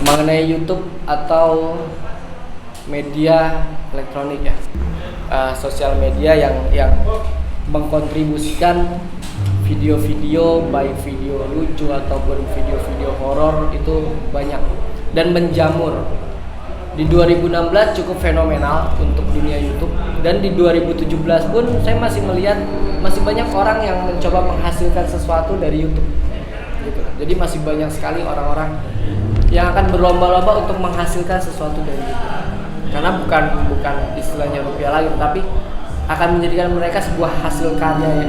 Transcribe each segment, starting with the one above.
Mengenai YouTube atau media elektronik ya, sosial media yang mengkontribusikan video-video, baik video lucu ataupun video-video horor itu banyak dan menjamur. Di 2016 cukup fenomenal untuk dunia YouTube, dan di 2017 pun saya masih melihat masih banyak orang yang mencoba menghasilkan sesuatu dari YouTube gitu. Jadi masih banyak sekali orang-orang yang akan berlomba-lomba untuk menghasilkan sesuatu dari YouTube, karena bukan istilahnya rupiah lagi, tapi akan menjadikan mereka sebuah hasil karya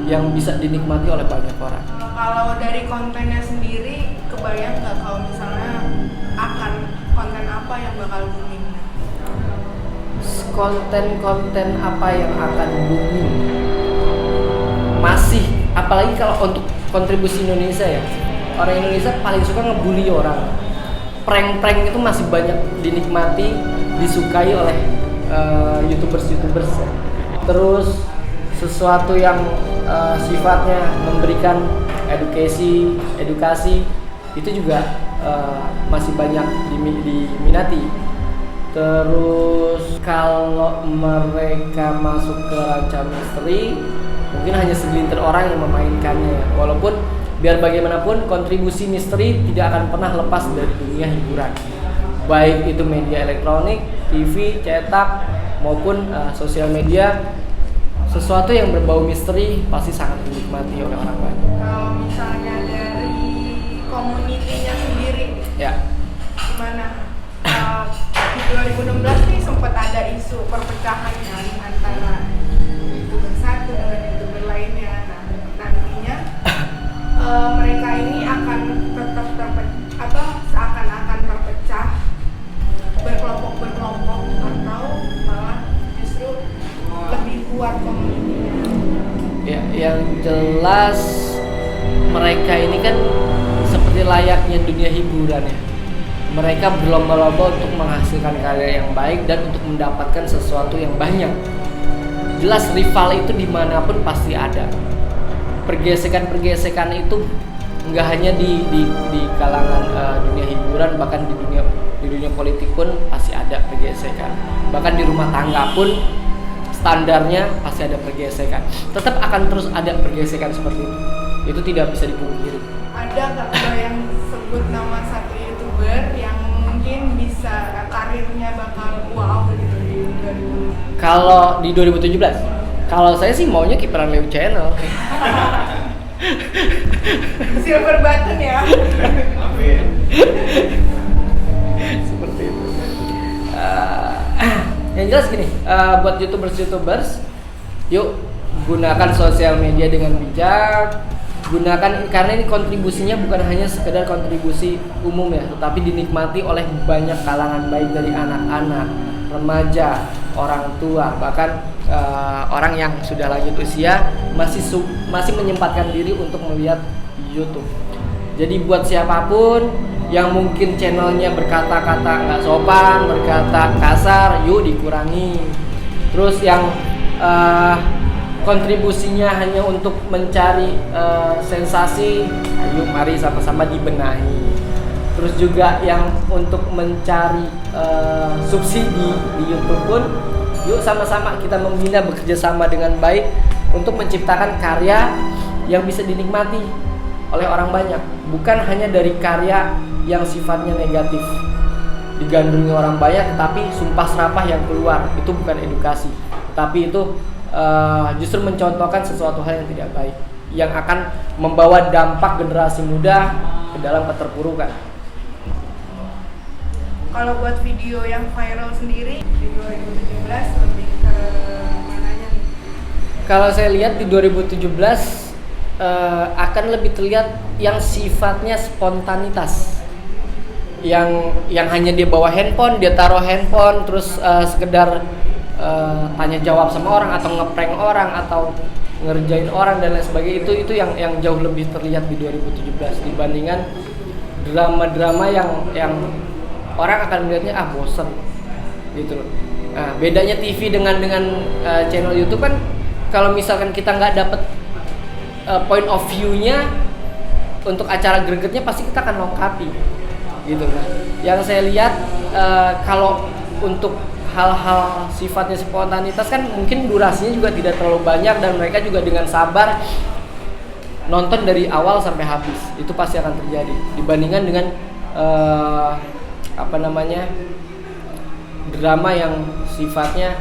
yang bisa dinikmati oleh banyak orang. Kalau dari kontennya sendiri, kebayang nggak kalau misalnya akan konten apa yang bakal booming? Konten-konten apa yang akan booming? Masih, apalagi kalau untuk kontribusi Indonesia ya. Orang Indonesia paling suka ngebully orang. Prank-prank itu masih banyak dinikmati, disukai oleh YouTubers ya. Terus sesuatu yang sifatnya memberikan edukasi itu juga masih banyak diminati. Terus kalau mereka masuk ke ranca misteri, mungkin hanya segelintir orang yang memainkannya. Walaupun biar bagaimanapun kontribusi misteri tidak akan pernah lepas dari dunia hiburan, baik itu media elektronik, TV, cetak maupun sosial media. Sesuatu yang berbau misteri pasti sangat dinikmati oleh orang banyak. Kalau misalnya dari komunitinya sendiri, Ya. gimana? Di 2016 nih sempat ada isu perpecahan kan antara YouTuber satu dengan YouTuber lainnya. Nah, nantinya mereka ini akan tetap atau seakan-akan terpecah, berkelompok atau malah justru lebih kuat komunitinya. Ya, yang jelas mereka ini kan seperti layaknya dunia hiburan ya. Mereka berlomba-lomba untuk menghasilkan karya yang baik dan untuk mendapatkan sesuatu yang banyak. Jelas rival itu dimanapun pasti ada. Pergesekan itu nggak hanya di kalangan dunia hiburan, bahkan di dunia politik pun pasti ada pergesekan. Bahkan di rumah tangga pun standarnya pasti ada pergesekan. Tetap akan terus ada pergesekan seperti itu. Itu tidak bisa dipungkiri. Ada nggak yang sebut nama satu YouTuber yang mungkin bisa karirnya bakal wow gitu di 2000? Kalau di 2017, kalau saya sih maunya Kiperan Leo Channel. Silver button ya. Amin. Seperti itu. Yang jelas gini, buat YouTubers, yuk gunakan sosial media dengan bijak. Gunakan, karena ini kontribusinya bukan hanya sekedar kontribusi umum ya, tetapi dinikmati oleh banyak kalangan, baik dari anak-anak, remaja, orang tua, bahkan orang yang sudah lanjut usia masih menyempatkan diri untuk melihat YouTube. Jadi buat siapapun yang mungkin channelnya berkata-kata nggak sopan, berkata kasar, yuk dikurangi. Terus yang kontribusinya hanya untuk mencari sensasi, ayo mari sama-sama dibenahi. Terus juga yang untuk mencari subsidi di YouTube pun, yuk sama-sama kita membina, bekerja sama dengan baik untuk menciptakan karya yang bisa dinikmati oleh orang banyak. Bukan hanya dari karya yang sifatnya negatif, digandrungi orang banyak, tapi sumpah serapah yang keluar itu bukan edukasi, tapi itu justru mencontohkan sesuatu hal yang tidak baik, yang akan membawa dampak generasi muda ke dalam keterpurukan. Kalau buat video yang viral sendiri di 2017 lebih ke mananya nih? Kalau saya lihat di 2017 akan lebih terlihat yang sifatnya spontanitas, yang hanya dia bawa handphone, dia taruh handphone terus sekedar tanya jawab sama orang atau ngeprank orang atau ngerjain orang dan lain sebagainya. Itu yang jauh lebih terlihat di 2017 dibandingkan drama-drama yang orang akan melihatnya bosen gitu loh. Nah, bedanya TV dengan channel YouTube kan, kalau misalkan kita nggak dapet point of view-nya untuk acara gregetnya, pasti kita akan lengkapi gitu. Nah, yang saya lihat kalau untuk hal-hal sifatnya spontanitas kan mungkin durasinya juga tidak terlalu banyak dan mereka juga dengan sabar nonton dari awal sampai habis. Itu pasti akan terjadi dibandingkan dengan drama yang sifatnya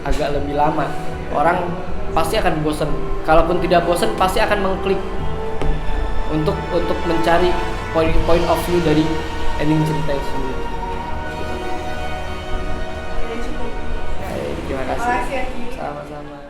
agak lebih lama. Orang pasti akan bosen. Kalaupun tidak bosen, pasti akan mengklik untuk mencari point of view dari ending cerita itu sendiri. Jadi cukup. Terima kasih. Terima kasih, Aki. Sama-sama.